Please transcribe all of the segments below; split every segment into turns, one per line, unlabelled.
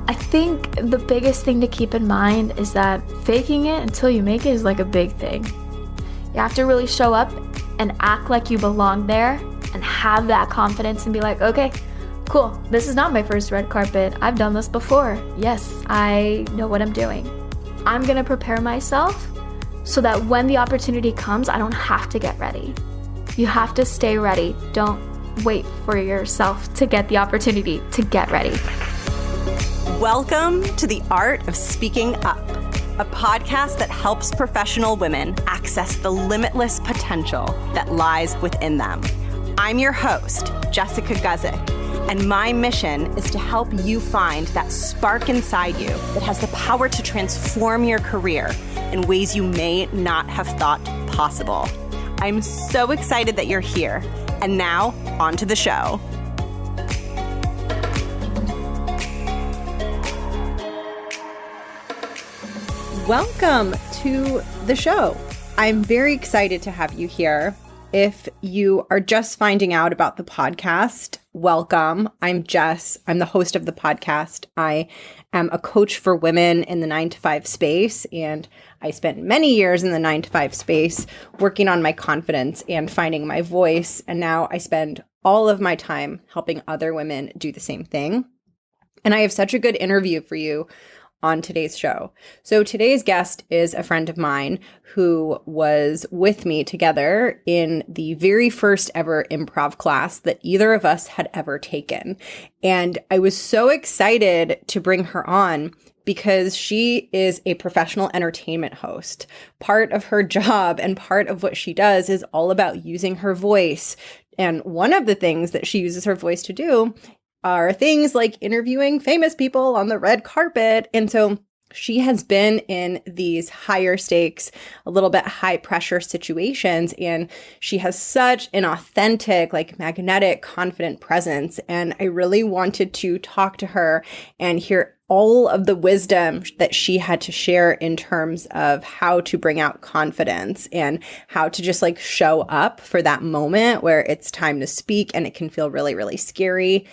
I think the biggest thing to keep in mind is that faking it until you make it is like a big thing. You have to really show up and act like you belong there and have that confidence and be like, okay, cool, this is not my first red carpet. I've done this before. Yes, I know what I'm doing. I'm gonna prepare myself so that when the opportunity comes, I don't have to get ready. You have to stay ready. Don't wait for yourself to get the opportunity to get ready.
Welcome to The Art of Speaking Up, a podcast that helps professional women access the limitless potential that lies within them. I'm your host, Jessica Guzik, and my mission is to help you find that spark inside you that has the power to transform your career in ways you may not have thought possible. I'm so excited that you're here. And now, on to the show. Welcome to the show. I'm very excited to have you here. If you are just finding out about the podcast, welcome. I'm Jess. I'm the host of the podcast. I am a coach for women in the 9-to-5 space, and I spent many years in the 9-to-5 space working on my confidence and finding my voice, and now I spend all of my time helping other women do the same thing. And I have such a good interview for you on today's show. So today's guest is a friend of mine who was with me together in the very first ever improv class that either of us had ever taken. And I was so excited to bring her on because she is a professional entertainment host. Part of her job and part of what she does is all about using her voice. And one of the things that she uses her voice to do are things like interviewing famous people on the red carpet. And so she has been in these higher stakes, a little bit high pressure situations. And she has such an authentic, like magnetic, confident presence. And I really wanted to talk to her and hear all of the wisdom that she had to share in terms of how to bring out confidence and how to just like show up for that moment where it's time to speak and it can feel really, really scary.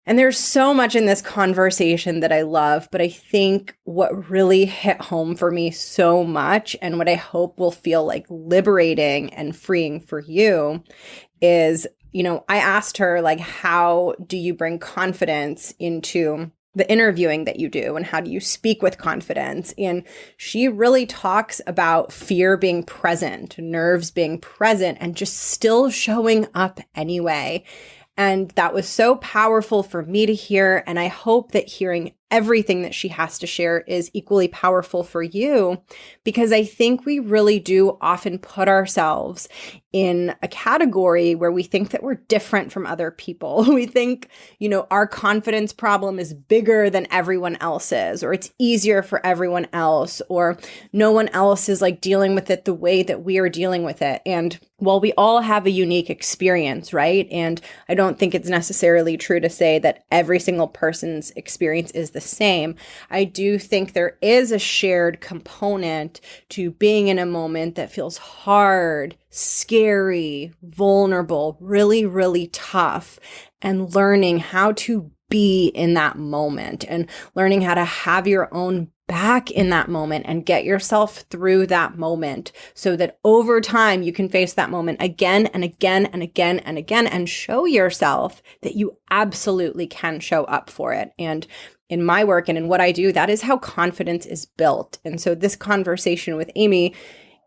And there's so much in this conversation that I love, but I think what really hit home for me so much and what I hope will feel like liberating and freeing for you is, I asked her, like, how do you bring confidence into the interviewing that you do and how do you speak with confidence? And she really talks about fear being present, nerves being present, and just still showing up anyway. And that was so powerful for me to hear. And I hope that hearing everything that she has to share is equally powerful for you, because I think we really do often put ourselves in a category where we think that we're different from other people. We think, our confidence problem is bigger than everyone else's, or it's easier for everyone else, or no one else is like dealing with it the way that we are dealing with it. And while we all have a unique experience, right? And I don't think it's necessarily true to say that every single person's experience is the same. I do think there is a shared component to being in a moment that feels hard, scary, vulnerable, really, really tough, and learning how to be in that moment and learning how to have your own back in that moment and get yourself through that moment so that over time you can face that moment again and again and again and again and show yourself that you absolutely can show up for it. And in my work and in what I do, that is how confidence is built. And so this conversation with Amy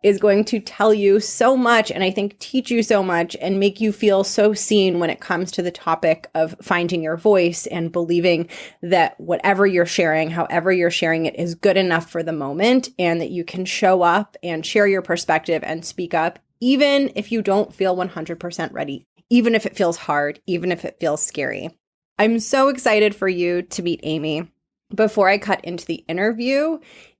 is going to tell you so much, and I think teach you so much and make you feel so seen when it comes to the topic of finding your voice and believing that whatever you're sharing, however you're sharing it, is good enough for the moment, and that you can show up and share your perspective and speak up, even if you don't feel 100% ready, even if it feels hard, even if it feels scary. I'm so excited for you to meet Amy. Before I cut into the interview,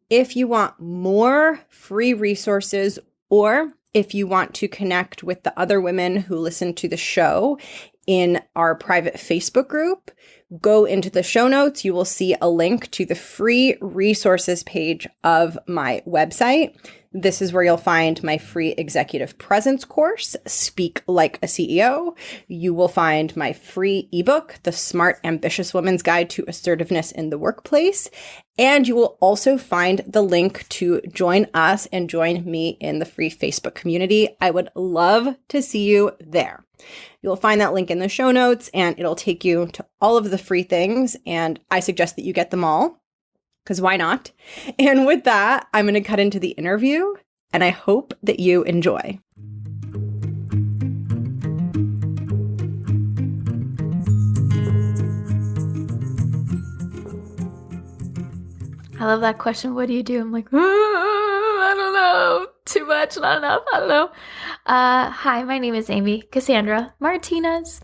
if you want more free resources, or if you want to connect with the other women who listen to the show in our private Facebook group, go into the show notes. You will see a link to the free resources page of my website. This is where you'll find my free executive presence course, Speak Like a CEO. You will find my free ebook, The Smart Ambitious Woman's Guide to Assertiveness in the Workplace. And you will also find the link to join us and join me in the free Facebook community. I would love to see you there. You'll find that link in the show notes, and it'll take you to all of the free things. And I suggest that you get them all, because why not? And with that, I'm going to cut into the interview, and I hope that you enjoy.
I love that question. What do you do? I'm like, I don't know. Too much, not enough. I don't know. Hi, my name is Amy Cassandra Martinez.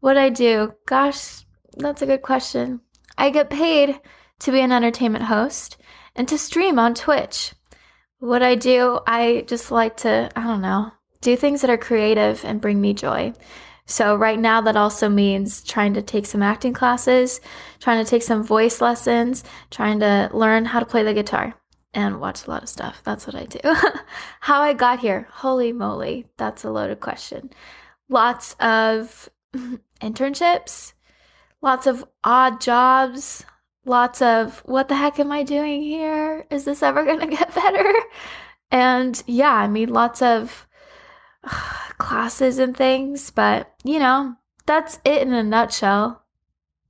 What I do? Gosh, that's a good question. I get paid to be an entertainment host and to stream on Twitch. What I do, I just like to, I don't know, do things that are creative and bring me joy. So right now that also means trying to take some acting classes, trying to take some voice lessons, trying to learn how to play the guitar and watch a lot of stuff. That's what I do. How I got here, holy moly, that's a loaded question. Lots of internships, lots of odd jobs, lots of what the heck am I doing here? Is this ever going to get better? And yeah, I mean, lots of classes and things, but that's it in a nutshell.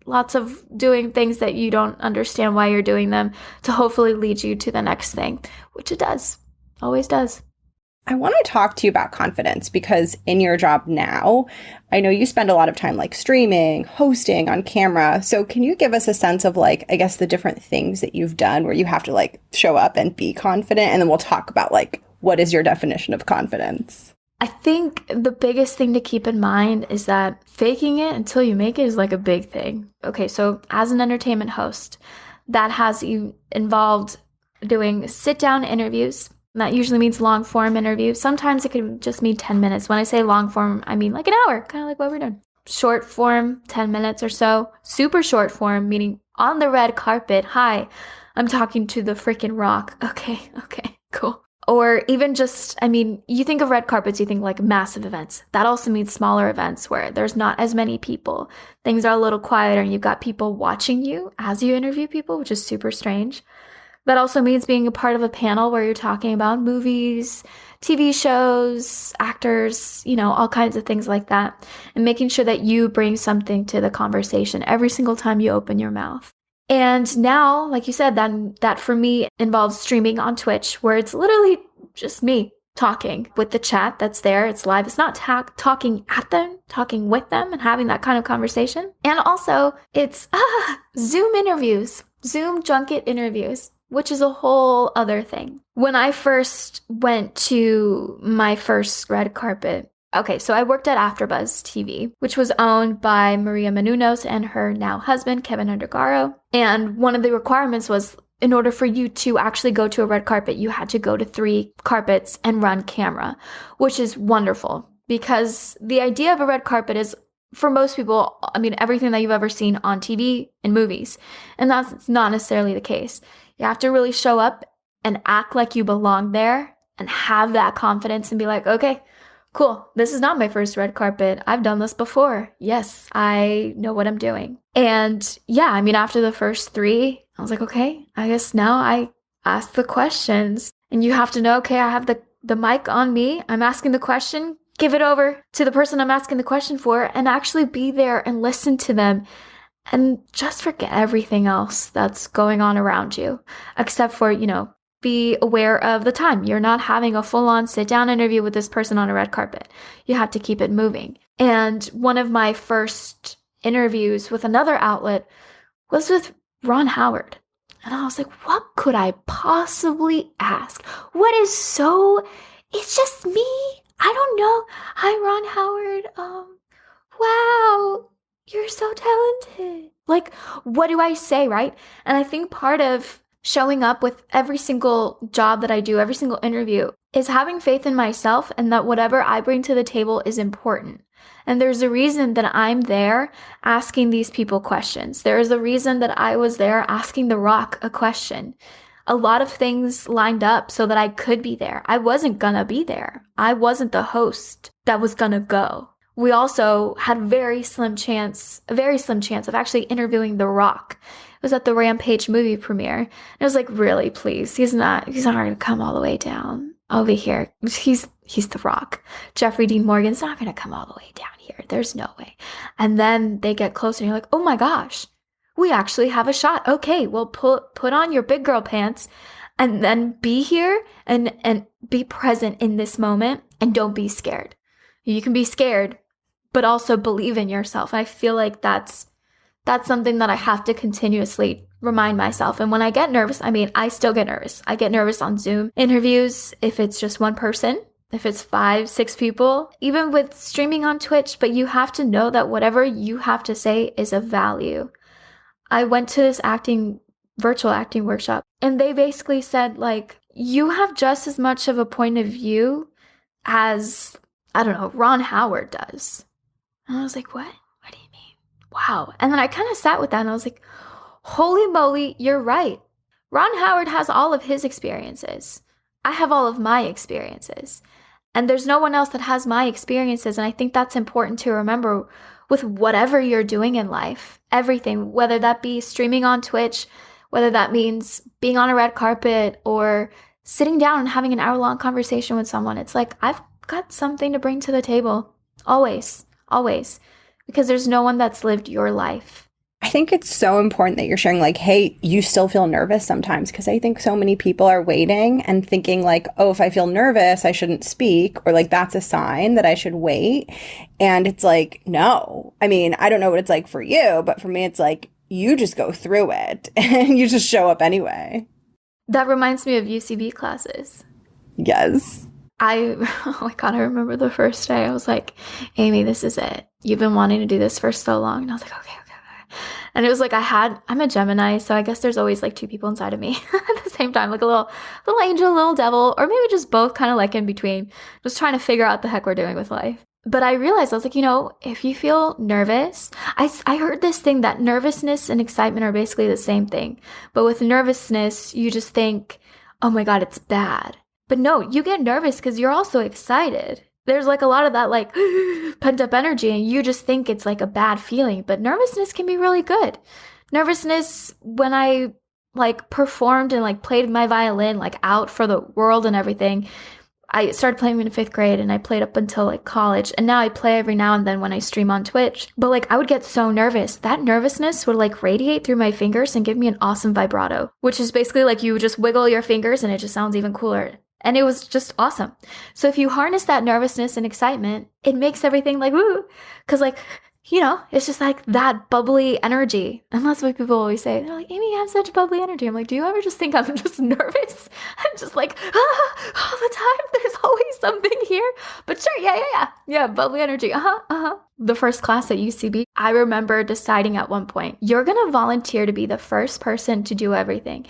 Lots of doing things that you don't understand why you're doing them to hopefully lead you to the next thing, which it does, always does.
I want to talk to you about confidence because in your job now, I know you spend a lot of time like streaming, hosting on camera. So can you give us a sense of like, I guess the different things that you've done where you have to like show up and be confident? And then we'll talk about like, what is your definition of confidence?
I think the biggest thing to keep in mind is that faking it until you make it is like a big thing. Okay, so as an entertainment host, that has you involved doing sit-down interviews. That usually means long-form interviews. Sometimes it can just mean 10 minutes. When I say long-form, I mean like an hour, kind of like what we're doing. Short form, 10 minutes or so. Super short form, meaning on the red carpet. Hi, I'm talking to the freaking Rock. Okay, cool. Or even just, I mean, you think of red carpets, you think like massive events. That also means smaller events where there's not as many people. Things are a little quieter and you've got people watching you as you interview people, which is super strange. That also means being a part of a panel where you're talking about movies, TV shows, actors, all kinds of things like that. And making sure that you bring something to the conversation every single time you open your mouth. And now, like you said, that for me involves streaming on Twitch, where it's literally just me talking with the chat that's there. It's live. It's not talking at them, talking with them and having that kind of conversation. And also, it's Zoom interviews, Zoom junket interviews, which is a whole other thing. When I first went to my first red carpet, okay, so I worked at AfterBuzz TV, which was owned by Maria Menounos and her now husband, Kevin Undergaro. And one of the requirements was, in order for you to actually go to a red carpet, you had to go to 3 carpets and run camera, which is wonderful because the idea of a red carpet is, for most people, I mean, everything that you've ever seen on TV and movies. And that's not necessarily the case. You have to really show up and act like you belong there and have that confidence and be like, okay, cool. This is not my first red carpet. I've done this before. Yes, I know what I'm doing. And yeah, I mean, after the first 3, I was like, okay, I guess now I ask the questions. And you have to know, okay, I have the mic on me. I'm asking the question. Give it over to the person I'm asking the question for and actually be there and listen to them. And just forget everything else that's going on around you, except for, be aware of the time. You're not having a full-on sit-down interview with this person on a red carpet. You have to keep it moving. And one of my first interviews with another outlet was with Ron Howard. And I was like, what could I possibly ask? It's just me. I don't know. Hi, Ron Howard. Wow, you're so talented. Like, what do I say, right? And I think part of showing up with every single job that I do, every single interview, is having faith in myself and that whatever I bring to the table is important. And there's a reason that I'm there asking these people questions. There is a reason that I was there asking The Rock a question. A lot of things lined up so that I could be there. I wasn't gonna be there. I wasn't the host that was gonna go. We also had a very slim chance of actually interviewing The Rock. It was at the Rampage movie premiere. And I was like, really, please, he's not gonna come all the way down. I'll be here. He's The Rock. Jeffrey Dean Morgan's not gonna come all the way down here. There's no way. And then they get closer and you're like, oh my gosh, we actually have a shot. Okay, well, put on your big girl pants and then be here and be present in this moment and don't be scared. You can be scared, but also believe in yourself. I feel like that's something that I have to continuously remind myself. And when I get nervous, I still get nervous. I get nervous on Zoom interviews if it's just one person, if it's 5, 6 people, even with streaming on Twitch. But you have to know that whatever you have to say is of value. I went to this virtual acting workshop, and they basically said, like, you have just as much of a point of view as, I don't know, Ron Howard does. And I was like, what? What do you mean? Wow. And then I kind of sat with that and I was like, holy moly, you're right. Ron Howard has all of his experiences. I have all of my experiences. And there's no one else that has my experiences. And I think that's important to remember with whatever you're doing in life. Everything, whether that be streaming on Twitch, whether that means being on a red carpet or sitting down and having an hour-long conversation with someone. It's like, I've got something to bring to the table. Always. Always. Because there's no one that's lived your life.
I think it's so important that you're sharing, like, hey, you still feel nervous sometimes, because I think so many people are waiting and thinking like, oh, if I feel nervous, I shouldn't speak, or like that's a sign that I should wait. And it's like, no. I mean, I don't know what it's like for you, but for me, it's like you just go through it and you just show up anyway.
That reminds me of UCB classes.
Yes.
Oh my God, I remember the first day. I was like, Amy, this is it. You've been wanting to do this for so long. And I was like, okay. And it was like I'm a Gemini, so I guess there's always like 2 people inside of me at the same time, like a little angel, a little devil, or maybe just both, kind of like in between, just trying to figure out what the heck we're doing with life. But I realized, I was like, if you feel nervous, I heard this thing that nervousness and excitement are basically the same thing. But with nervousness, you just think, oh my God, it's bad. But no, you get nervous because you're also excited. There's like a lot of that like pent up energy and you just think it's like a bad feeling, but nervousness can be really good. Nervousness, when I like performed and like played my violin like out for the world and everything, I started playing in 5th grade and I played up until like college, and now I play every now and then when I stream on Twitch. But like I would get so nervous. That nervousness would like radiate through my fingers and give me an awesome vibrato, which is basically like you just wiggle your fingers and it just sounds even cooler. And it was just awesome. So if you harness that nervousness and excitement, it makes everything like, woo, because like, it's just like that bubbly energy. And that's what people always say. They're like, Amy, you have such bubbly energy. I'm like, do you ever just think I'm just nervous? I'm just like, all the time. There's always something here. But sure, yeah, bubbly energy. The first class at UCB, I remember deciding at one point, you're going to volunteer to be the first person to do everything.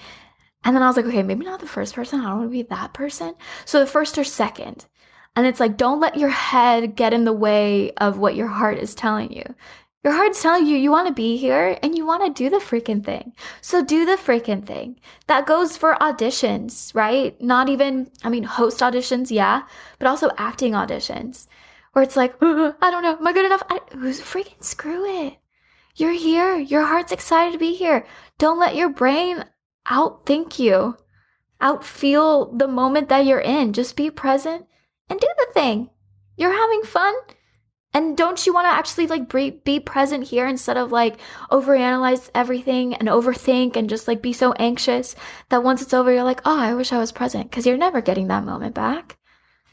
And then I was like, okay, maybe not the first person. I don't want to be that person. So the first or second. And it's like, don't let your head get in the way of what your heart is telling you. Your heart's telling you you want to be here and you want to do the freaking thing. So do the freaking thing. That goes for auditions, right? Not even, host auditions, yeah, but also acting auditions. Where it's like, I don't know, am I good enough? Freaking screw it. You're here. Your heart's excited to be here. Don't let your brain outthink you, outfeel the moment that you're in. Just be present and do the thing. You're having fun. And don't you want to actually like be present here instead of like overanalyze everything and overthink and just like be so anxious that once it's over, you're like, oh, I wish I was present, because you're never getting that moment back.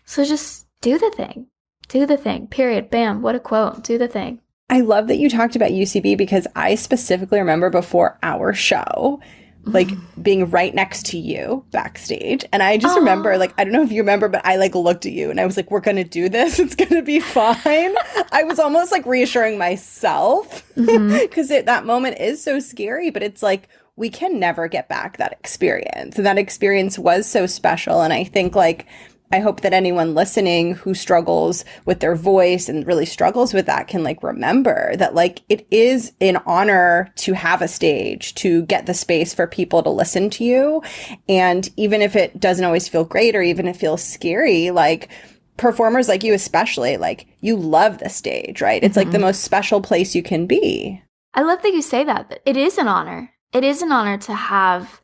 So just do the thing. Do the thing. Period. Bam. What a quote. Do the thing.
I love that you talked about UCB, because I specifically remember before our show, like being right next to you backstage. And I just remember, like, I don't know if you remember, but I like looked at you and I was like, we're going to do this. It's going to be fine. I was almost like reassuring myself, because that moment is so scary, but it's like, we can never get back that experience. And that experience was so special. And I think like I hope that anyone listening who struggles with their voice and really struggles with that can like remember that like it is an honor to have a stage, to get the space for people to listen to you. And even if it doesn't always feel great or even if it feels scary, like performers like you especially, like you love the stage, right? It's like the most special place you can be.
I love that you say that. It is an honor. It is an honor to have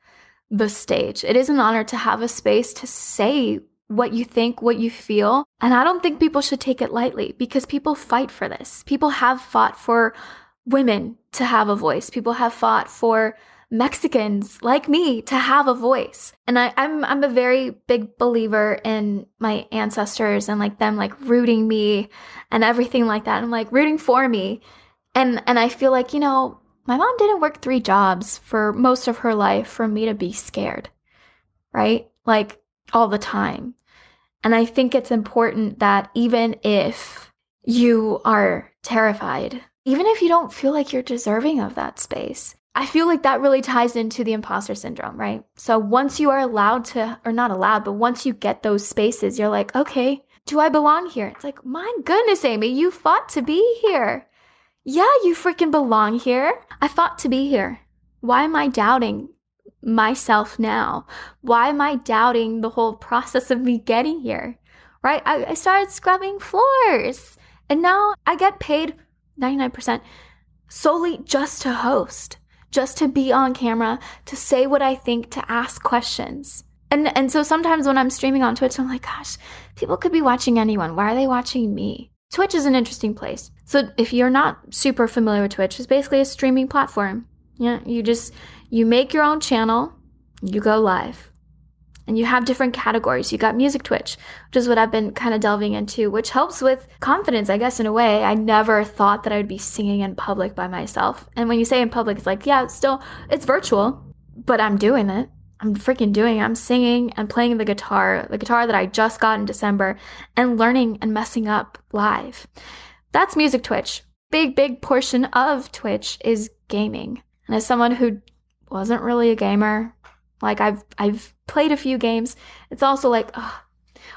the stage. It is an honor to have a space to say what you think, what you feel. And I don't think people should take it lightly because people fight for this. People have fought for women to have a voice. People have fought for Mexicans like me to have a voice. And I'm a very big believer in my ancestors and like them like rooting me and everything like that. I'm like rooting for me. And I feel like, you know, my mom didn't work 3 jobs for most of her life for me to be scared, right? Like all the time. And I think it's important that even if you are terrified, even if you don't feel like you're deserving of that space, I feel like that really ties into the imposter syndrome, right? So once you are allowed to, or not allowed, but once you get those spaces, you're like, okay, do I belong here? It's like, my goodness, Amy, you fought to be here. Yeah, you freaking belong here. I fought to be here. Why am I doubting myself now? Why am I doubting the whole process of me getting here? Right? I started scrubbing floors and now I get paid 99% solely just to host, just to be on camera, to say what I think, to ask questions. And so sometimes when I'm streaming on Twitch, I'm like, gosh, people could be watching anyone. Why are they watching me? Twitch is an interesting place. So if you're not super familiar with Twitch, it's basically a streaming platform. Yeah, you make your own channel, you go live, and you have different categories. You got music Twitch, which is what I've been kind of delving into, which helps with confidence, I guess, in a way. I never thought that I would be singing in public by myself. And when you say in public, it's like, yeah, it's virtual, but I'm doing it. I'm freaking doing it. I'm singing and playing the guitar that I just got in December, and learning and messing up live. That's music Twitch. Big portion of Twitch is gaming. And as someone who wasn't really a gamer, like I've played a few games, it's also like, oh,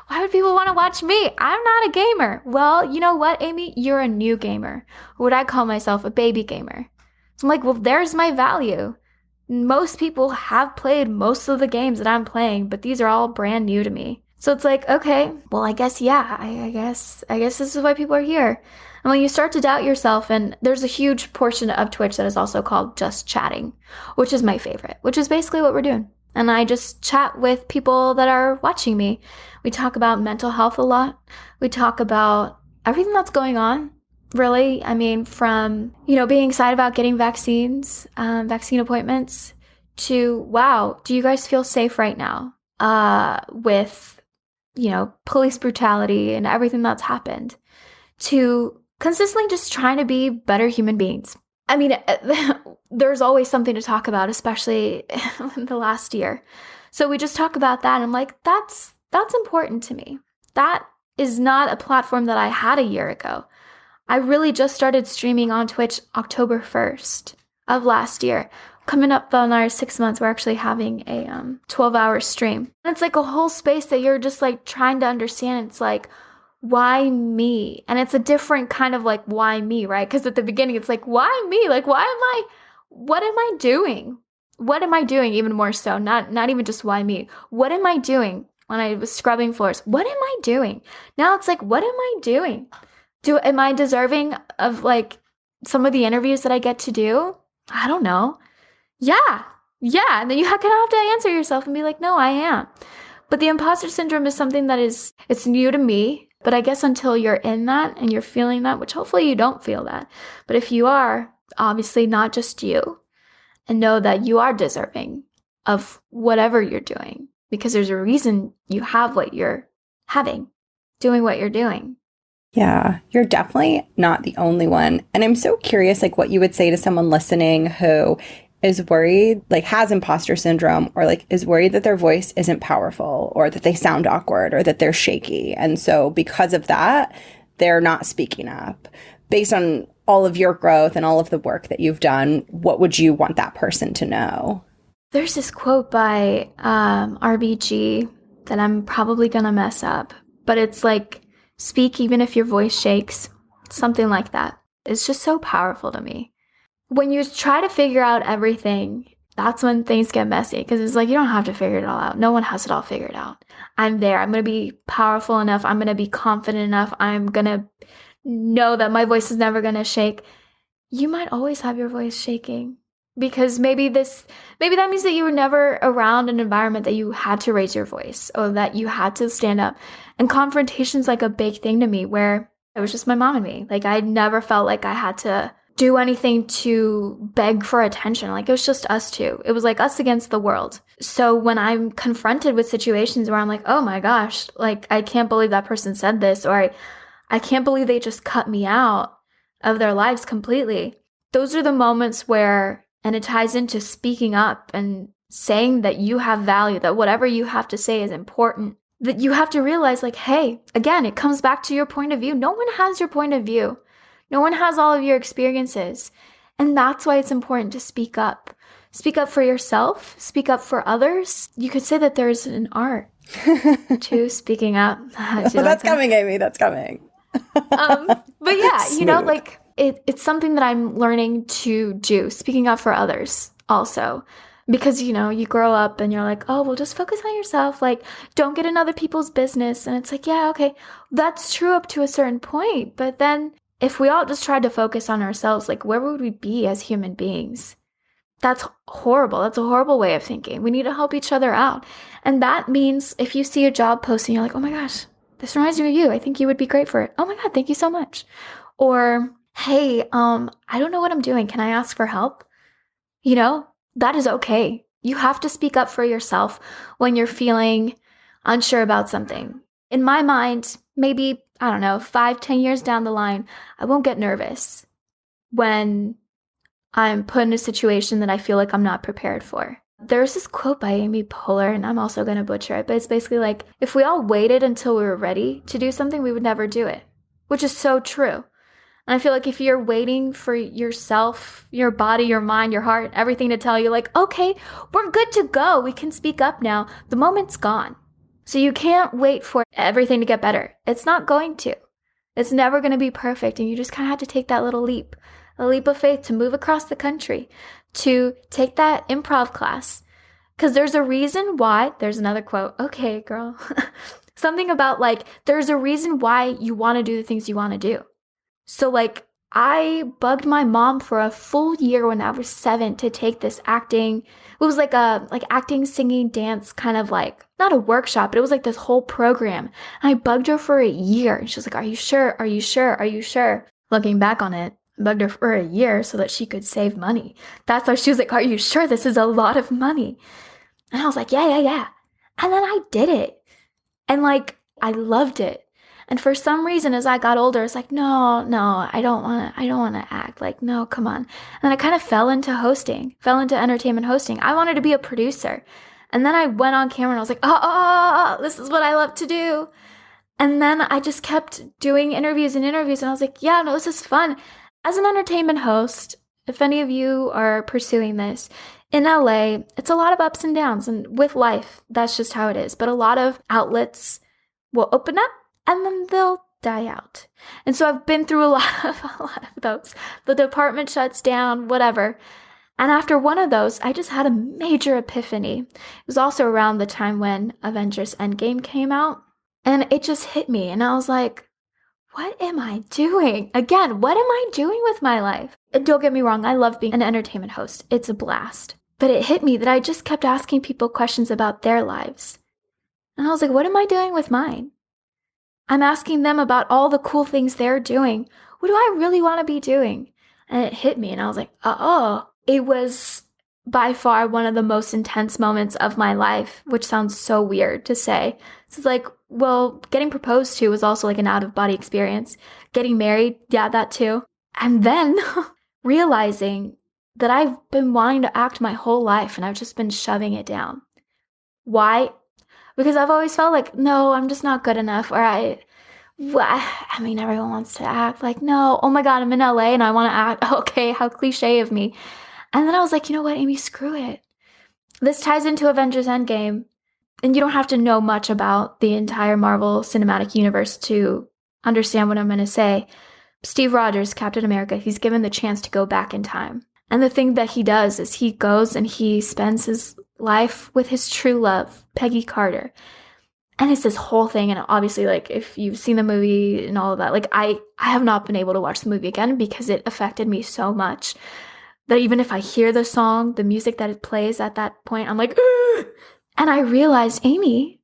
why would people want to watch me? I'm not a gamer. Well, you know what, Amy? You're a new gamer. Or would I call myself a baby gamer? So I'm like, well, there's my value. Most people have played most of the games that I'm playing, but these are all brand new to me. So it's like, okay, well, I guess, yeah, I guess this is why people are here. And when you start to doubt yourself, and there's a huge portion of Twitch that is also called just chatting, which is my favorite, which is basically what we're doing. And I just chat with people that are watching me. We talk about mental health a lot. We talk about everything that's going on. Really, I mean, from, being excited about getting vaccines, vaccine appointments, to, wow, do you guys feel safe right now with, police brutality and everything that's happened, to consistently just trying to be better human beings. I mean, there's always something to talk about, especially in the last year. So we just talk about that. And I'm like, that's important to me. That is not a platform that I had a year ago. I really just started streaming on Twitch October 1st of last year. Coming up on our 6 months, we're actually having a 12-hour stream. And it's like a whole space that you're just like trying to understand. It's like, why me? And it's a different kind of like, why me, right? Because at the beginning, it's like, why me? Like, what am I doing? What am I doing? Even more so, not even just why me. What am I doing when I was scrubbing floors? What am I doing? Now it's like, what am I doing? Am I deserving of like some of the interviews that I get to do? I don't know. Yeah. And then you kind of have to answer yourself and be like, no, I am. But the imposter syndrome is something that it's new to me. But I guess until you're in that and you're feeling that, which hopefully you don't feel that. But if you are, obviously not just you, and know that you are deserving of whatever you're doing, because there's a reason you have what you're having, doing what you're doing.
Yeah, you're definitely not the only one. And I'm so curious, like what you would say to someone listening who is worried, like has imposter syndrome, or like is worried that their voice isn't powerful, or that they sound awkward, or that they're shaky. And so because of that, they're not speaking up. Based on all of your growth and all of the work that you've done, what would you want that person to know?
There's this quote by RBG that I'm probably gonna mess up. But it's like, speak even if your voice shakes, something like that. It's just so powerful to me. When you try to figure out everything, that's when things get messy, because it's like, you don't have to figure it all out. No one has it all figured out. I'm there. I'm going to be powerful enough. I'm going to be confident enough. I'm going to know that my voice is never going to shake. You might always have your voice shaking, because maybe that means that you were never around an environment that you had to raise your voice or that you had to stand up. And confrontation's like a big thing to me, where it was just my mom and me. Like, I never felt like I had to do anything to beg for attention. Like, it was just us two. It was like us against the world. So when I'm confronted with situations where I'm like, oh my gosh, like, I can't believe that person said this, or I can't believe they just cut me out of their lives completely. Those are the moments where, and it ties into speaking up and saying that you have value, that whatever you have to say is important, that you have to realize, like, hey, again, it comes back to your point of view. No one has your point of view. No one has all of your experiences. And that's why it's important to speak up. Speak up for yourself. Speak up for others. You could say that there's an art to speaking up.
That's coming, Amy. That's coming.
But yeah, you know, like, it's something that I'm learning to do, speaking up for others also. Because, you know, you grow up and you're like, oh, well, just focus on yourself. Like, don't get in other people's business. And it's like, yeah, okay, that's true up to a certain point. But then if we all just tried to focus on ourselves, like, where would we be as human beings? That's horrible. That's a horrible way of thinking. We need to help each other out. And that means if you see a job posting, you're like, oh my gosh, this reminds me of you. I think you would be great for it. Oh my God, thank you so much. Or, hey, I don't know what I'm doing. Can I ask for help? You know, that is okay. You have to speak up for yourself when you're feeling unsure about something. In my mind, maybe, I don't know, 5-10 years down the line, I won't get nervous when I'm put in a situation that I feel like I'm not prepared for. There's this quote by Amy Poehler, and I'm also going to butcher it, but it's basically like, if we all waited until we were ready to do something, we would never do it, which is so true. And I feel like if you're waiting for yourself, your body, your mind, your heart, everything to tell you, like, okay, we're good to go, we can speak up now, the moment's gone. So you can't wait for everything to get better. It's not going to. It's never going to be perfect. And you just kind of have to take that little leap, a leap of faith to move across the country, to take that improv class. Because there's a reason why, there's another quote, okay, girl, something about like, there's a reason why you want to do the things you want to do. So like, I bugged my mom for a full year when I was 7 to take this acting. It was like a acting, singing, dance kind of like, not a workshop, but it was like this whole program. And I bugged her for a year. And she was like, are you sure? Are you sure? Are you sure? Looking back on it, I bugged her for a year so that she could save money. That's why she was like, are you sure? This is a lot of money. And I was like, yeah. And then I did it. And like, I loved it. And for some reason, as I got older, it's like, no, I don't want to act. Like, no, come on. And then I kind of fell into entertainment hosting. I wanted to be a producer. And then I went on camera and I was like, oh, this is what I love to do. And then I just kept doing interviews. And I was like, yeah, no, this is fun. As an entertainment host, if any of you are pursuing this, in LA, it's a lot of ups and downs. And with life, that's just how it is. But a lot of outlets will open up and then they'll die out. And so I've been through a lot of those. The department shuts down, whatever. And after one of those, I just had a major epiphany. It was also around the time when Avengers Endgame came out. And it just hit me. And I was like, what am I doing? Again, what am I doing with my life? And don't get me wrong, I love being an entertainment host. It's a blast. But it hit me that I just kept asking people questions about their lives. And I was like, what am I doing with mine? I'm asking them about all the cool things they're doing. What do I really want to be doing? And it hit me and I was like, oh, it was by far one of the most intense moments of my life, which sounds so weird to say. It's like, well, getting proposed to was also like an out-of-body experience. Getting married, yeah, that too. And then realizing that I've been wanting to act my whole life and I've just been shoving it down. Why? Because I've always felt like, no, I'm just not good enough. Or I mean, everyone wants to act like, no, oh my God, I'm in LA and I want to act. Okay, how cliche of me. And then I was like, you know what, Amy, screw it. This ties into Avengers Endgame. And you don't have to know much about the entire Marvel Cinematic Universe to understand what I'm going to say. Steve Rogers, Captain America, he's given the chance to go back in time. And the thing that he does is he goes and he spends his life with his true love, Peggy Carter. And it's this whole thing. And obviously, like, if you've seen the movie and all of that, like, I have not been able to watch the movie again because it affected me so much that even if I hear the song, the music that it plays at that point, I'm like, ugh! And I realized, Amy,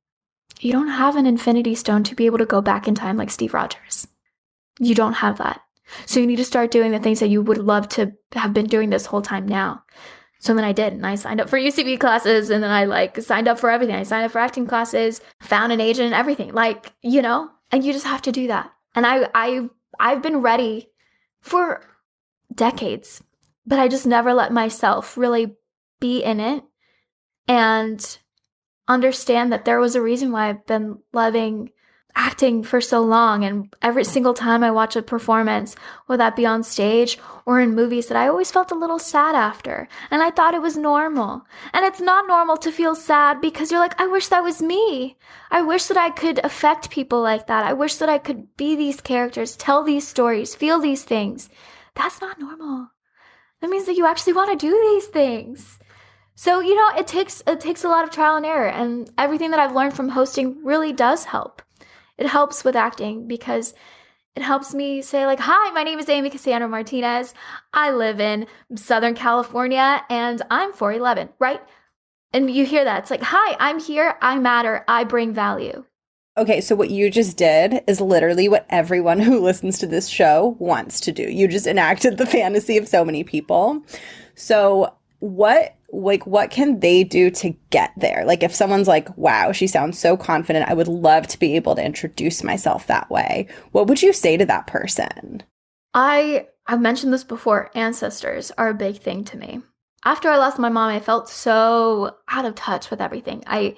you don't have an infinity stone to be able to go back in time like Steve Rogers. You don't have that. So you need to start doing the things that you would love to have been doing this whole time now. So then I did, and I signed up for UCB classes, and then I signed up for everything. I signed up for acting classes, found an agent and everything, and you just have to do that. And I've been ready for decades, but I just never let myself really be in it and understand that there was a reason why I've been loving acting for so long. And every single time I watch a performance, whether that be on stage or in movies, that I always felt a little sad after. And I thought it was normal. And it's not normal to feel sad because you're like, I wish that was me. I wish that I could affect people like that. I wish that I could be these characters, tell these stories, feel these things. That's not normal. That means that you actually want to do these things. So, it takes a lot of trial and error. And everything that I've learned from hosting really does help. It helps with acting because it helps me say hi, my name is Amy Cassandra Martinez. I live in Southern California and I'm 4'11", right? And you hear that. It's like, hi, I'm here. I matter. I bring value.
Okay, so what you just did is literally what everyone who listens to this show wants to do. You just enacted the fantasy of so many people. So what can they do to get there? Like, if someone's like, wow, she sounds so confident, I would love to be able to introduce myself that way, what would you say to that person?
I've mentioned this before. Ancestors are a big thing to me. After I lost my mom, I felt so out of touch with everything. I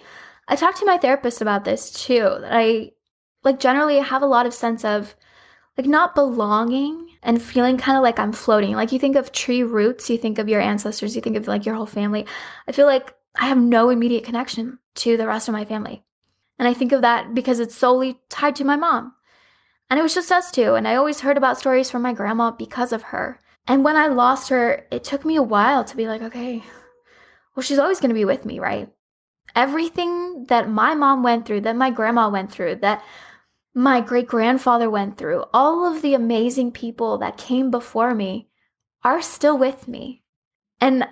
talked to my therapist about this too, that I generally have a lot of sense of not belonging and feeling kind of like I'm floating. Like, you think of tree roots, you think of your ancestors, you think of your whole family. I feel like I have no immediate connection to the rest of my family. And I think of that because it's solely tied to my mom. And it was just us two. And I always heard about stories from my grandma because of her. And when I lost her, it took me a while to be like, okay, well, she's always going to be with me, right? Everything that my mom went through, that my grandma went through, that my great-grandfather went through, all of the amazing people that came before me are still with me. And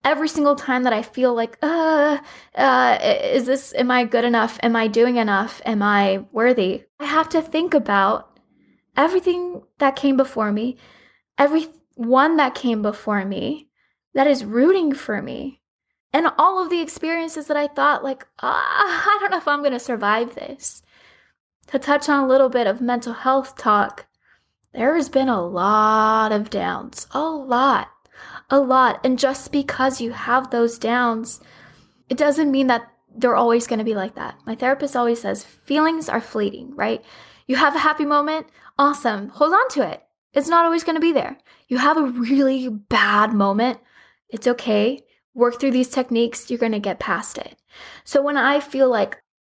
every single time that I feel like, am I good enough? Am I doing enough? Am I worthy? I have to think about everything that came before me, everyone that came before me that is rooting for me, and all of the experiences that I thought I don't know if I'm going to survive this. To touch on a little bit of mental health talk, there has been a lot of downs, a lot. And just because you have those downs, it doesn't mean that they're always going to be like that. My therapist always says feelings are fleeting, right? You have a happy moment, awesome, hold on to it. It's not always going to be there. You have a really bad moment, it's okay. Work through these techniques, you're going to get past it. So when I feel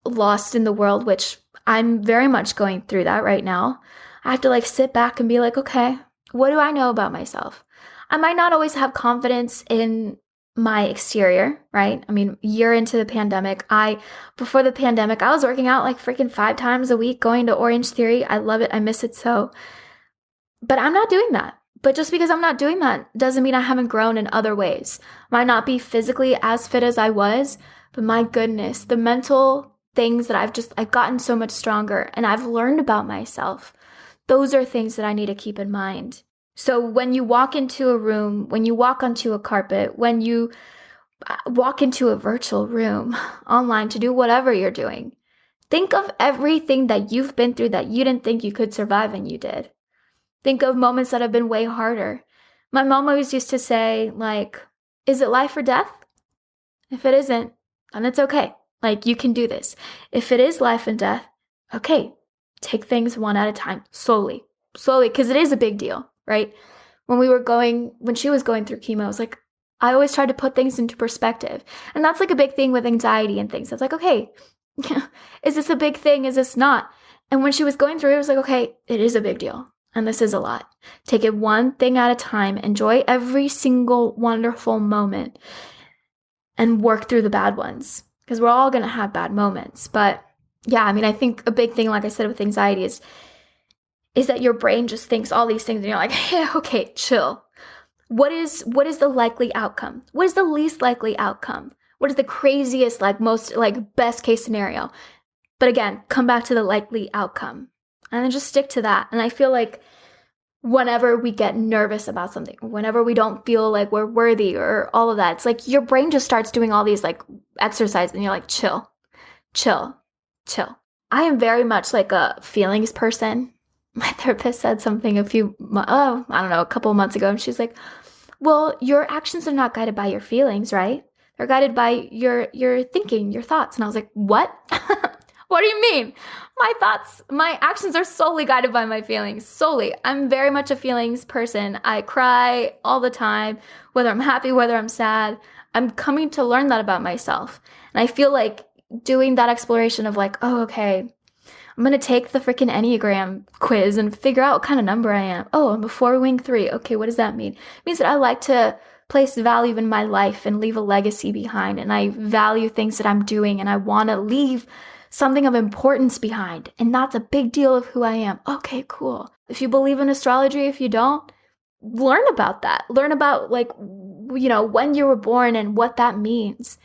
lost in the world, which I'm very much going through that right now, I have to sit back and be like, okay, what do I know about myself? I might not always have confidence in my exterior, right? I mean, a year into the pandemic, before the pandemic, I was working out freaking 5 times a week, going to Orange Theory. I love it. I miss it so. But I'm not doing that. But just because I'm not doing that doesn't mean I haven't grown in other ways. Might not be physically as fit as I was, but my goodness, the mental things that I've gotten so much stronger and I've learned about myself. Those are things that I need to keep in mind. So when you walk into a room, when you walk onto a carpet, when you walk into a virtual room online to do whatever you're doing, think of everything that you've been through that you didn't think you could survive and you did. Think of moments that have been way harder. My mom always used to say, is it life or death? If it isn't, then it's okay. You can do this. If it is life and death, okay, take things one at a time, slowly, because it is a big deal, right? When she was going through chemo, I was I always tried to put things into perspective. And that's a big thing with anxiety and things. It's okay, Is this a big thing? Is this not? And when she was going through it, was like, okay, it is a big deal. And this is a lot. Take it one thing at a time. Enjoy every single wonderful moment and work through the bad ones. Because we're all going to have bad moments. But yeah, I mean, I think a big thing, like I said, with anxiety is that your brain just thinks all these things and you're like, hey, okay, chill. What is the likely outcome? What is the least likely outcome? What is the craziest, like most, like best case scenario? But again, come back to the likely outcome and then just stick to that. And I feel like whenever we get nervous about something, whenever we don't feel like we're worthy or all of that, it's like your brain just starts doing all these like exercises and you're like, chill, chill, chill. I am very much like a feelings person. My therapist said something a couple of months ago, and she's like, well, your actions are not guided by your feelings, right? They're guided by your thinking, your thoughts. And I was like, what? What do you mean? My actions are solely guided by my feelings, solely. I'm very much a feelings person. I cry all the time, whether I'm happy, whether I'm sad. I'm coming to learn that about myself. And I feel like doing that exploration of like, oh, okay, I'm going to take the freaking Enneagram quiz and figure out what kind of number I am. Oh, I'm a 4 wing 3. Okay, what does that mean? It means that I like to place value in my life and leave a legacy behind. And I value things that I'm doing and I want to leave something of importance behind. And that's a big deal of who I am. Okay, cool. If you believe in astrology, if you don't, learn about that. Learn about like, when you were born and what that means.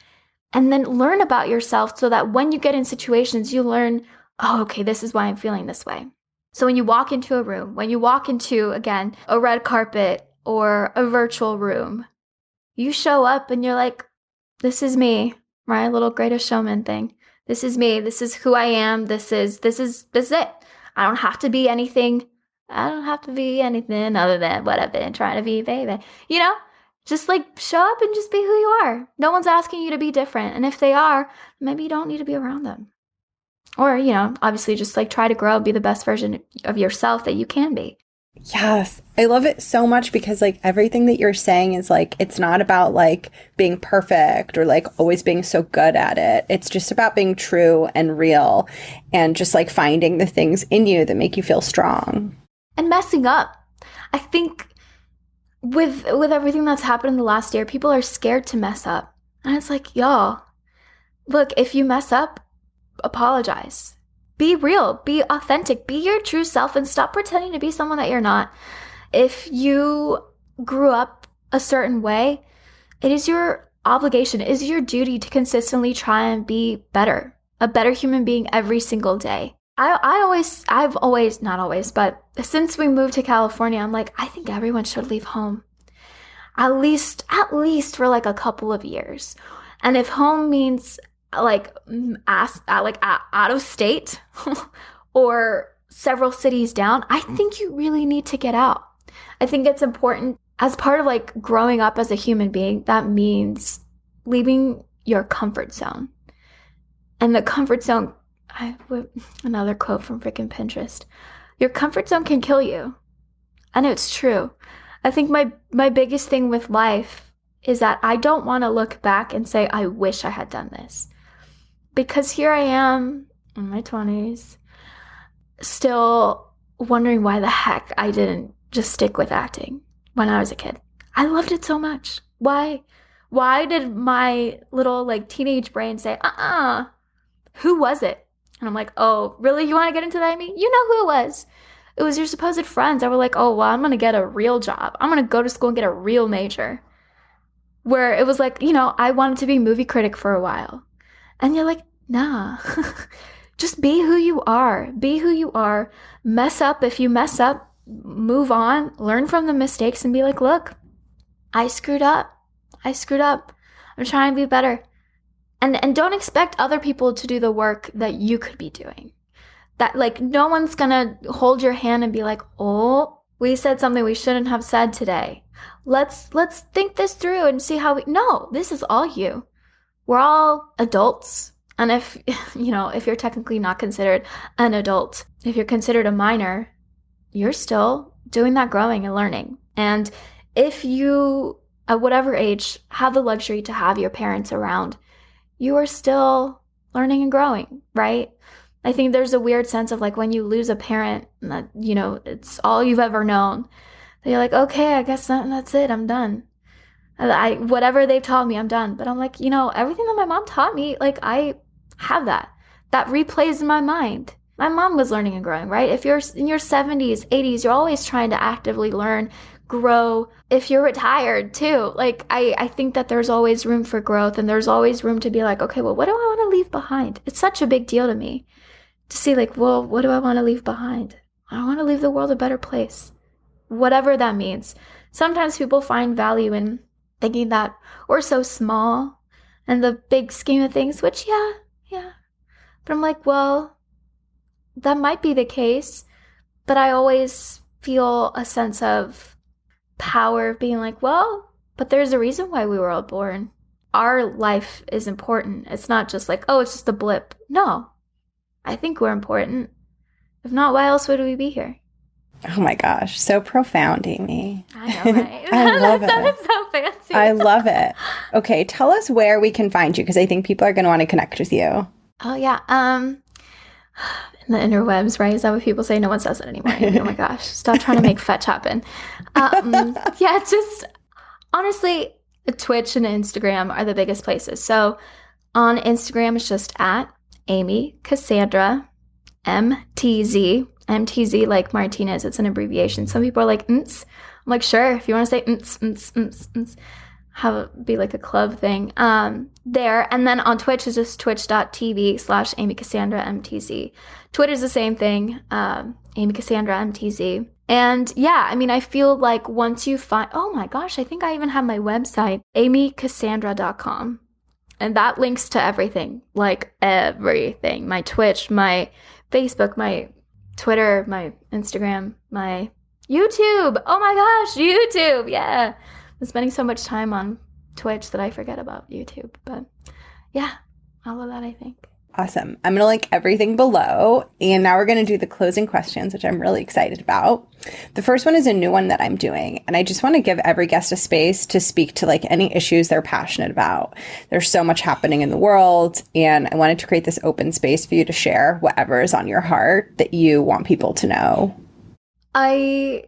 And then learn about yourself so that when you get in situations, you learn, oh, okay, this is why I'm feeling this way. So when you walk into a room, when you walk into, again, a red carpet or a virtual room, you show up and you're like, this is me, my little Greatest Showman thing. This is me. This is who I am. This is it. I don't have to be anything. I don't have to be anything other than what I've been trying to be, baby. Just like show up and just be who you are. No one's asking you to be different. And if they are, maybe you don't need to be around them. Or, obviously just like try to grow and be the best version of yourself that you can be.
Yes. I love it so much because like everything that you're saying is like, it's not about like being perfect or like always being so good at it. It's just about being true and real and just like finding the things in you that make you feel strong.
And messing up. I think with everything that's happened in the last year, people are scared to mess up. And it's like, y'all, look, if you mess up, apologize. Be real, be authentic, be your true self and stop pretending to be someone that you're not. If you grew up a certain way, it is your obligation, it is your duty to consistently try and be better, a better human being every single day. I've always, not always, but since we moved to California, I'm like, I think everyone should leave home. At least for like a couple of years. And if home means like out of state or several cities down, I think you really need to get out. I think it's important as part of like growing up as a human being. That means leaving your comfort zone. And the comfort zone, another quote from freaking Pinterest, your comfort zone can kill you. And it's true. I think my biggest thing with life is that I don't want to look back and say, I wish I had done this. Because here I am in my 20s, still wondering why the heck I didn't just stick with acting when I was a kid. I loved it so much. Why did my little like teenage brain say, who was it? And I'm like, oh, really? You want to get into that, Amy? You know who it was. It was your supposed friends that were like, oh, well, I'm going to get a real job. I'm going to go to school and get a real major. Where it was like, I wanted to be a movie critic for a while. And you're like, nah, just be who you are. Be who you are. Mess up. If you mess up, move on, learn from the mistakes and be like, look, I screwed up. I'm trying to be better. And don't expect other people to do the work that you could be doing. That like no one's gonna hold your hand and be like, oh, we said something we shouldn't have said today. Let's think this through and see how no, this is all you. We're all adults. And if you're technically not considered an adult, if you're considered a minor, you're still doing that growing and learning. And if you, at whatever age, have the luxury to have your parents around, you are still learning and growing, right? I think there's a weird sense of like when you lose a parent and that, it's all you've ever known. That you're like, okay, I guess that's it. I'm done. Whatever they've taught me, I'm done. But I'm like, everything that my mom taught me, like I have that. That replays in my mind. My mom was learning and growing, right? If you're in your 70s, 80s, you're always trying to actively learn, grow. If you're retired too, like I think that there's always room for growth, and there's always room to be like, okay, well, what do I want to leave behind? It's such a big deal to me to see like, well, what do I want to leave behind? I want to leave the world a better place, whatever that means. Sometimes people find value in thinking that we're so small in the big scheme of things, which yeah. But I'm like, well, that might be the case, but I always feel a sense of power of being like, well, but there's a reason why we were all born. Our life is important. It's not just like, oh, it's just a blip. No, I think we're important. If not, why else would we be here?
Oh my gosh, so profound, Amy.
I know, right?
I love it.
That sounds so fancy.
I love it. Okay, tell us where we can find you, because I think people are going to want to connect with you.
Oh yeah, in the interwebs, right? Is that what people say? No one says it anymore. Oh my gosh, stop trying to make fetch happen. Yeah, just honestly, Twitch and Instagram are the biggest places. So on Instagram, it's just at Amy Cassandra MTZ. MTZ like Martinez. It's an abbreviation. Some people are like, "nts." I'm like, sure, if you want to say nts, have it be like a club thing there. And then on Twitch is just twitch.tv/Amy Cassandra MTZ. Twitter's the same thing, Amy Cassandra MTZ. And yeah, I mean, I feel like once you find, oh my gosh, I think I even have my website, amycassandra.com. And that links to everything, like everything. My Twitch, my Facebook, my Twitter, my Instagram, my YouTube. Oh my gosh, YouTube. Yeah. I'm spending so much time on Twitch that I forget about YouTube. But yeah, all of that, I think.
Awesome. I'm going to link everything below. And now we're going to do the closing questions, which I'm really excited about. The first one is a new one that I'm doing. And I just want to give every guest a space to speak to like any issues they're passionate about. There's so much happening in the world. And I wanted to create this open space for you to share whatever is on your heart that you want people to know.
I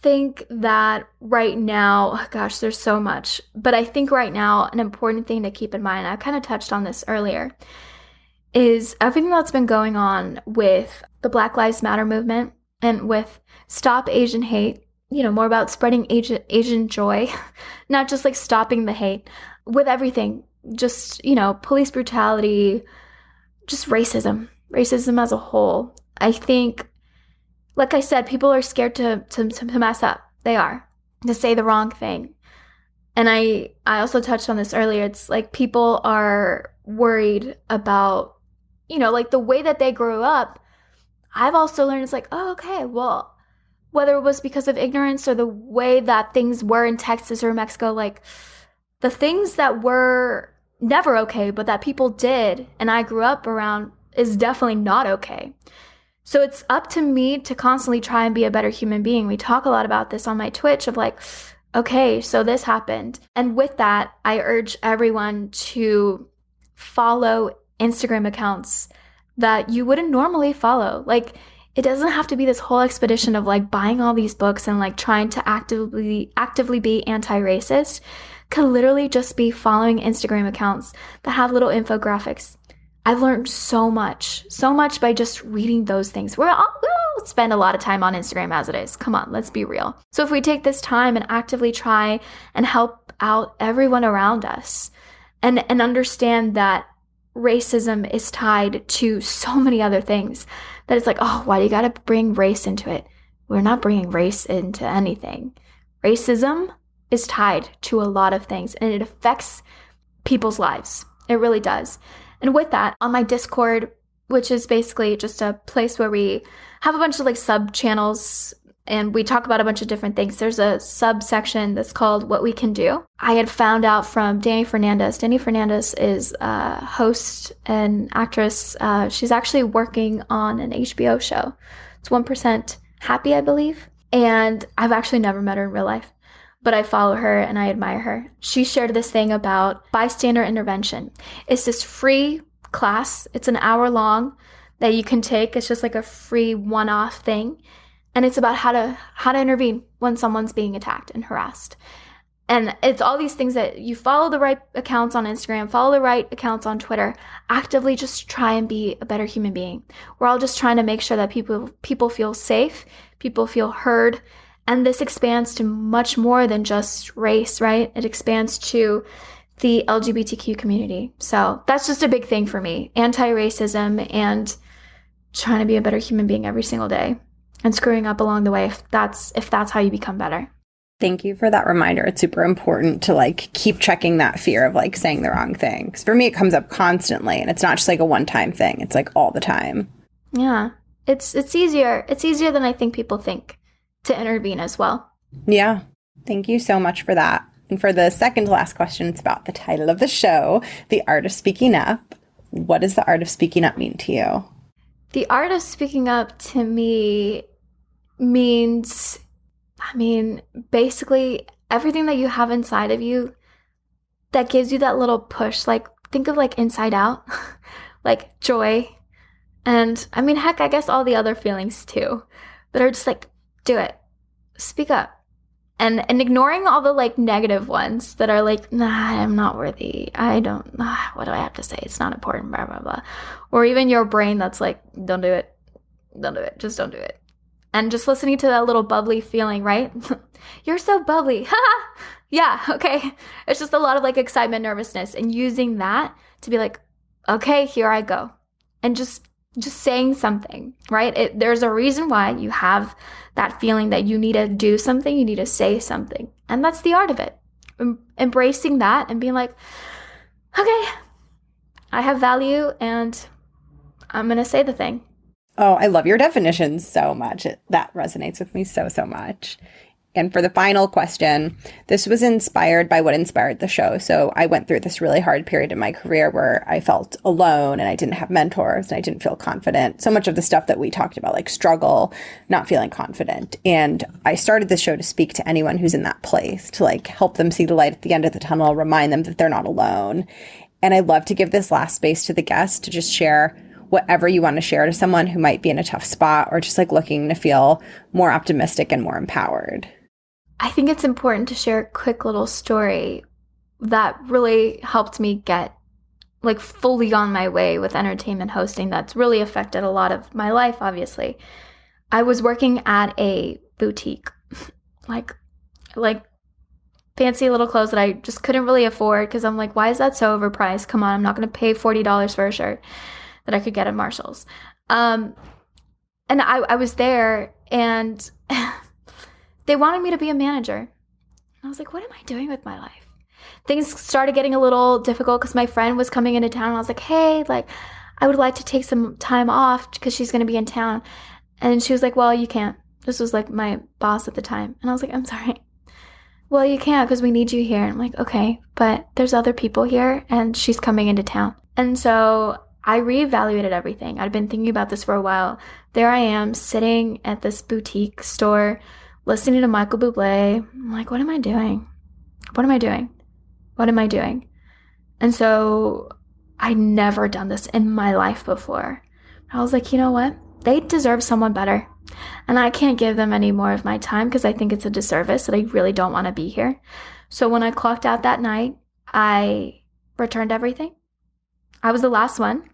think that right now, oh gosh, there's so much. But I think right now, an important thing to keep in mind, I kind of touched on this earlier, is everything that's been going on with the Black Lives Matter movement and with Stop Asian Hate, more about spreading Asian joy, not just like stopping the hate, with everything, just, police brutality, just racism as a whole. I think, like I said, people are scared to mess up. They are, to say the wrong thing. And I also touched on this earlier. It's like people are worried about, like the way that they grew up. I've also learned it's like, oh, okay, well, whether it was because of ignorance or the way that things were in Texas or Mexico, like the things that were never okay, but that people did and I grew up around is definitely not okay. So it's up to me to constantly try and be a better human being. We talk a lot about this on my Twitch of like, okay, so this happened. And with that, I urge everyone to follow Instagram accounts that you wouldn't normally follow. Like, it doesn't have to be this whole expedition of like buying all these books and like trying to actively be anti-racist. Could literally just be following Instagram accounts that have little infographics. I've learned so much by just reading those things. We'll spend a lot of time on Instagram as it is. Come on, let's be real. So if we take this time and actively try and help out everyone around us and understand that racism is tied to so many other things, that it's like, oh, why do you gotta bring race into it? We're not bringing race into anything. Racism is tied to a lot of things and it affects people's lives. It really does. And with that, on my Discord, which is basically just a place where we have a bunch of like sub channels and we talk about a bunch of different things. There's a subsection that's called What We Can Do. I had found out from Dani Fernandez. Dani Fernandez is a host and actress. She's actually working on an HBO show. It's 1% Happy, I believe. And I've actually never met her in real life, but I follow her and I admire her. She shared this thing about bystander intervention. It's this free class. It's an hour long that you can take. It's just like a free one-off thing. And it's about how to intervene when someone's being attacked and harassed. And it's all these things that you follow the right accounts on Instagram, follow the right accounts on Twitter, actively just try and be a better human being. We're all just trying to make sure that people feel safe, people feel heard. And this expands to much more than just race, right? It expands to the LGBTQ community. So that's just a big thing for me. Anti-racism and trying to be a better human being every single day and screwing up along the way if that's how you become better.
Thank you for that reminder. It's super important to like keep checking that fear of like saying the wrong thing. Because for me, it comes up constantly, and it's not just like a one-time thing. It's like all the time.
Yeah, it's easier. It's easier than I think people think to intervene as well.
Yeah. Thank you so much for that. And for the second to last question, it's about the title of the show, The Art of Speaking Up. What does the art of speaking up mean to you?
The art of speaking up to me means, basically everything that you have inside of you that gives you that little push. Like, think of like Inside Out, like joy. And heck, I guess all the other feelings too, that are just like, do it, speak up. And ignoring all the like negative ones that are like, nah, I'm not worthy. What do I have to say? It's not important, blah, blah, blah. Or even your brain that's like, don't do it. Don't do it. Just don't do it. And just listening to that little bubbly feeling, right? You're so bubbly. Yeah, okay. It's just a lot of like excitement, nervousness, and using that to be like, okay, here I go. And just saying something, right? There's a reason why you have that feeling that you need to do something, you need to say something. And that's the art of it. Embracing that and being like, okay, I have value and I'm going to say the thing.
Oh, I love your definitions so much. That resonates with me so, so much. And for the final question, this was inspired by what inspired the show. So I went through this really hard period in my career where I felt alone and I didn't have mentors and I didn't feel confident. So much of the stuff that we talked about, like struggle, not feeling confident. And I started this show to speak to anyone who's in that place, to like help them see the light at the end of the tunnel, remind them that they're not alone. And I love to give this last space to the guests to just share whatever you want to share to someone who might be in a tough spot or just like looking to feel more optimistic and more empowered.
I think it's important to share a quick little story that really helped me get like fully on my way with entertainment hosting. That's really affected a lot of my life, obviously. I was working at a boutique, like fancy little clothes that I just couldn't really afford because I'm like, why is that so overpriced? Come on, I'm not going to pay $40 for a shirt that I could get at Marshall's. And I was there and they wanted me to be a manager. I was like, what am I doing with my life? Things started getting a little difficult because my friend was coming into town. I was like, hey, like, I would like to take some time off because she's going to be in town. And she was like, well, you can't. This was like my boss at the time. And I was like, I'm sorry. Well, you can't because we need you here. And I'm like, okay, but there's other people here and she's coming into town. And so I reevaluated everything. I'd been thinking about this for a while. There I am sitting at this boutique store, listening to Michael Bublé. I'm like, what am I doing? What am I doing? What am I doing? And so I'd never done this in my life before. I was like, you know what? They deserve someone better. And I can't give them any more of my time because I think it's a disservice that I really don't want to be here. So when I clocked out that night, I returned everything. I was the last one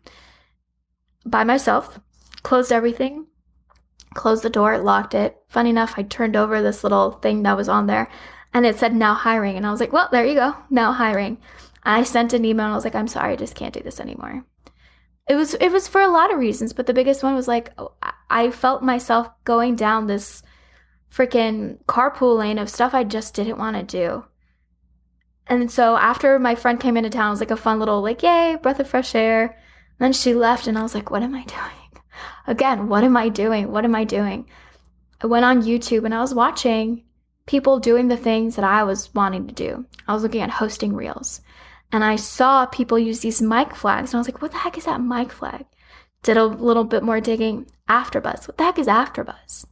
by myself, closed everything, closed the door, locked it. Funny enough, I turned over this little thing that was on there and it said now hiring. And I was like, well, there you go, now hiring. I sent an email and I was like, I'm sorry, I just can't do this anymore. It was for a lot of reasons, but the biggest one was like, I felt myself going down this freaking carpool lane of stuff I just didn't want to do. And so after my friend came into town, it was like a fun little like, yay, breath of fresh air. And then she left and I was like, what am I doing? Again, what am I doing? What am I doing? I went on YouTube and I was watching people doing the things that I was wanting to do. I was looking at hosting reels and I saw people use these mic flags and I was like, what the heck is that mic flag? Did a little bit more digging. AfterBuzz. What the heck is AfterBuzz?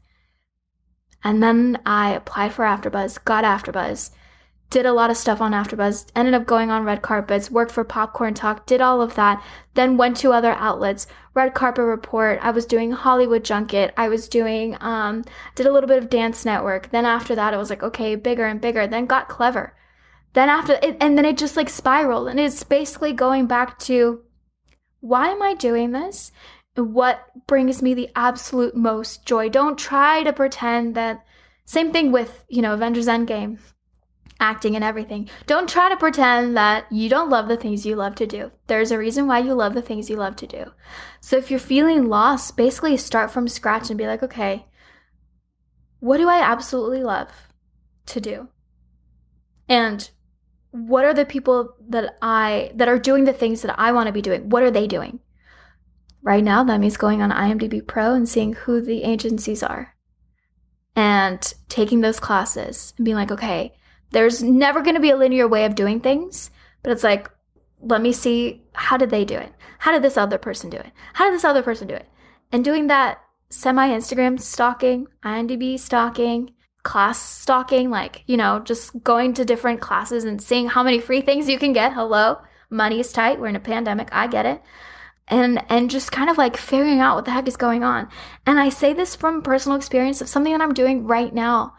And then I applied for AfterBuzz, got AfterBuzz, did a lot of stuff on AfterBuzz, ended up going on red carpets, worked for Popcorn Talk, did all of that, then went to other outlets, Red Carpet Report, I was doing Hollywood Junket, I was doing, did a little bit of Dance Network. Then after that, it was like, okay, bigger and bigger, then got Clever. Then after it, and then it just like spiraled. And it's basically going back to, why am I doing this? What brings me the absolute most joy? Don't try to pretend that, same thing with, Avengers Endgame. Acting and everything. Don't try to pretend that you don't love the things you love to do. There's a reason why you love the things you love to do. So if you're feeling lost, basically start from scratch and be like, okay, what do I absolutely love to do? And what are the people that are doing the things that I want to be doing? What are they doing? Right now, that means going on IMDb Pro and seeing who the agencies are and taking those classes and being like, okay, there's never going to be a linear way of doing things, but it's like, let me see, how did they do it? How did this other person do it? How did this other person do it? And doing that semi-Instagram stalking, IMDb stalking, class stalking, just going to different classes and seeing how many free things you can get. Hello, money is tight. We're in a pandemic. I get it. And just kind of like figuring out what the heck is going on. And I say this from personal experience of something that I'm doing right now.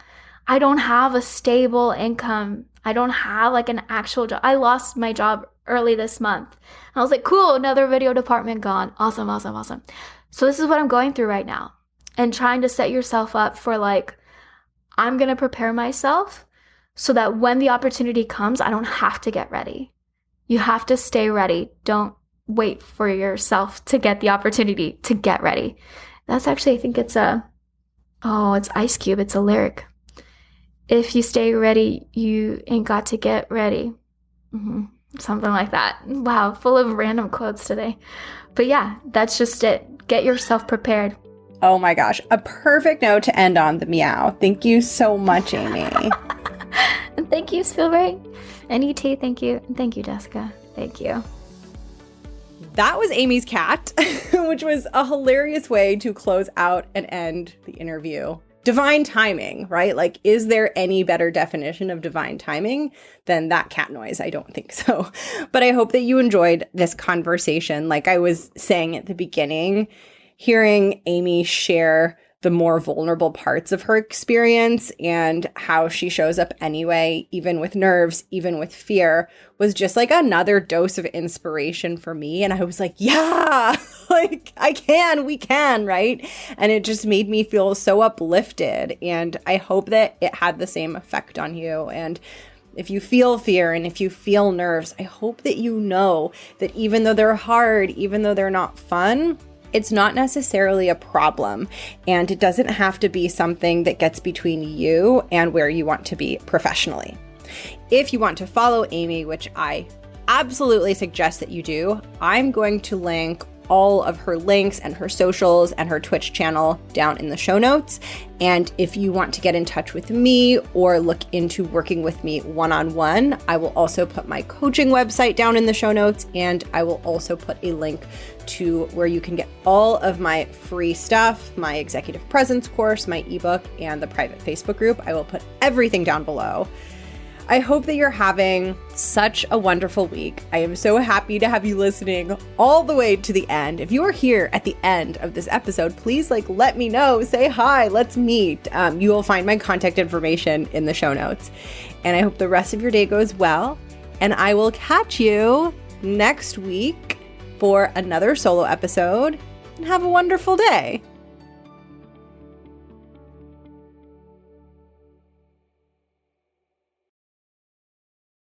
I don't have a stable income. I don't have like an actual job. I lost my job early this month. I was like, cool, another video department gone. Awesome, awesome, awesome. So this is what I'm going through right now. And trying to set yourself up for like, I'm going to prepare myself so that when the opportunity comes, I don't have to get ready. You have to stay ready. Don't wait for yourself to get the opportunity to get ready. That's actually, I think it's it's Ice Cube. It's a lyric. If you stay ready, you ain't got to get ready. Something like that. Wow, full of random quotes today. But yeah, that's just it. Get yourself prepared.
Oh my gosh, a perfect note to end on, the meow. Thank you so much, Amy.
And thank you, Spielberg. And ET, thank you. And thank you, Jessica. Thank you.
That was Amy's cat, which was a hilarious way to close out and end the interview. Divine timing, right? Like, is there any better definition of divine timing than that cat noise? I don't think so. But I hope that you enjoyed this conversation. Like I was saying at the beginning, hearing Amy share the more vulnerable parts of her experience and how she shows up anyway, even with nerves, even with fear, was just like another dose of inspiration for me. And I was like, yeah, like we can, right? And it just made me feel so uplifted. And I hope that it had the same effect on you. And if you feel fear and if you feel nerves, I hope that you know that even though they're hard, even though they're not fun, it's not necessarily a problem, and it doesn't have to be something that gets between you and where you want to be professionally. If you want to follow Amy, which I absolutely suggest that you do, I'm going to link all of her links and her socials and her Twitch channel down in the show notes. And if you want to get in touch with me or look into working with me one-on-one, I will also put my coaching website down in the show notes, and I will also put a link to where you can get all of my free stuff, my executive presence course, my ebook, and the private Facebook group. I will put everything down below. I hope that you're having such a wonderful week. I am so happy to have you listening all the way to the end. If you are here at the end of this episode, please let me know, say hi, let's meet. You will find my contact information in the show notes. And I hope the rest of your day goes well. And I will catch you next week for another solo episode. And have a wonderful day.